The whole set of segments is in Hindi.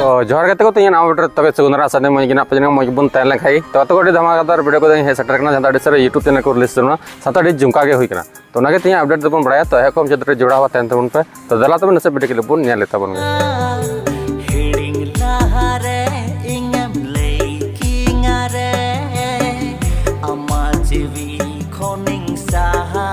तो जोहर गते को तो नाम बेटर तबे सुगुनरा साने मई गिना पजन मई बन तैन लखाई तो तो कोडी धमाकेदार वीडियो को हे सेटर करना जंदा सर यूट्यूब चैनल को रिलीज करना साता झुमका के हुई करना तो नागे तिया अपडेट दबन बड़ाया तो हे को जदरे जोड़ा हुआ तैन तबन पे तो दला तबन नसे वीडियो के लिए बन नेले तबन हिडिंग लहारे इंगम लेकिंग रे अमा जीवी खोनिंग साहा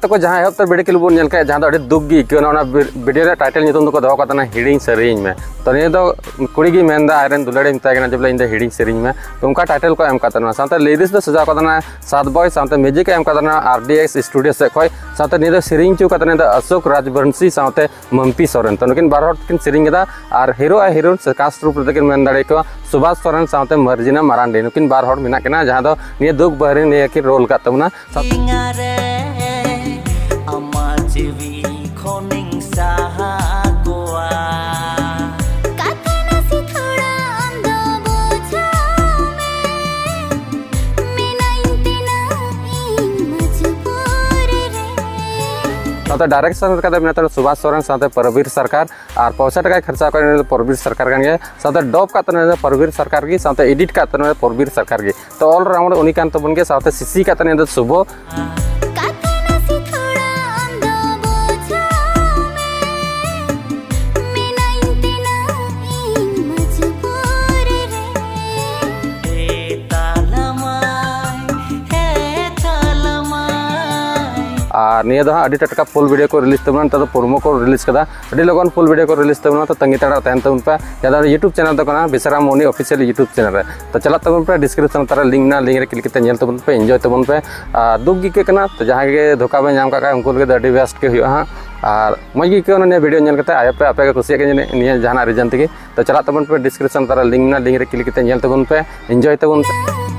को जहाँ है तो वीडियो के लिए बन नेल का जहाँ तो दुख गी क्यों ना वीडियो टाइटल नितुम को दो कतना हिडिंग सेरिंग में तो ये तो कुड़ी गी मेंदा आयरन दुलड़े मिता के जब इन हिडिंग सेरिंग में तो उनका टाइटल को एम कतना साथ लेडीज तो सजा कतना सात बॉय साथ म्यूजिक एम कतना RDX स्टूडियो से खोई साथ नहीं सेरिंग चू कतना अशोक राजवंशी साथ मम्पी सोरेन तो नुकिन बार किन सेरिंग और हीरो और हीरोइन से कास्ट रूप लेकिन मेन दाड़े को सुभाष सोरेन साथ मर्जिना मारांडी नुकिन बार हर मिना केना जहाँ तो निये दुख बहरी निये की रोल का तबना जीवी खोनिंग साहा गोवा कातना से थोड़ा अंदो बोझा मैं नाइंते नहीं मजबूर रे तो डायरेक्शन का बिना तो सुभाष सोरेन साथ परवीर सरकार और पैसा टका खर्चा कर परवीर सरकार का साथ डब का परवीर सरकार की साथ एडिट का परवीर सरकार की तो ऑल राउंड उन्हीं का बन के साथ सीसी का शुभ और निया दो अभी टटका फुल वीडियो को रिलीज तबना तो प्रोमो को रिलीज कदा अभी लगन फुल वीडियो को रिलीज तबना तो तंगी तड़ा तहन तबन पे ज्यादा यूट्यूब चैनल तो कना बिसरा मोनी ऑफिशियल यूट्यूब चैनल रे तो चला तबन पे डिस्क्रिप्शन तारा लिंक ना लिंक रे क्लिक करते नेल तबन पे एंजॉय तबन पे दुख गी के कना तो जहां के धोखा बे नाम का उनको लगे अभी बेस्ट के हुआ हां और मज गी के ने वीडियो नेल करते आय पे आपे के खुशी के निया जहां रीजन तक तो चला तबन पे डिस्क्रिप्शन तारा लिंक ना लिंक रे क्लिक करते नेल तबन पे एंजॉय तबन पे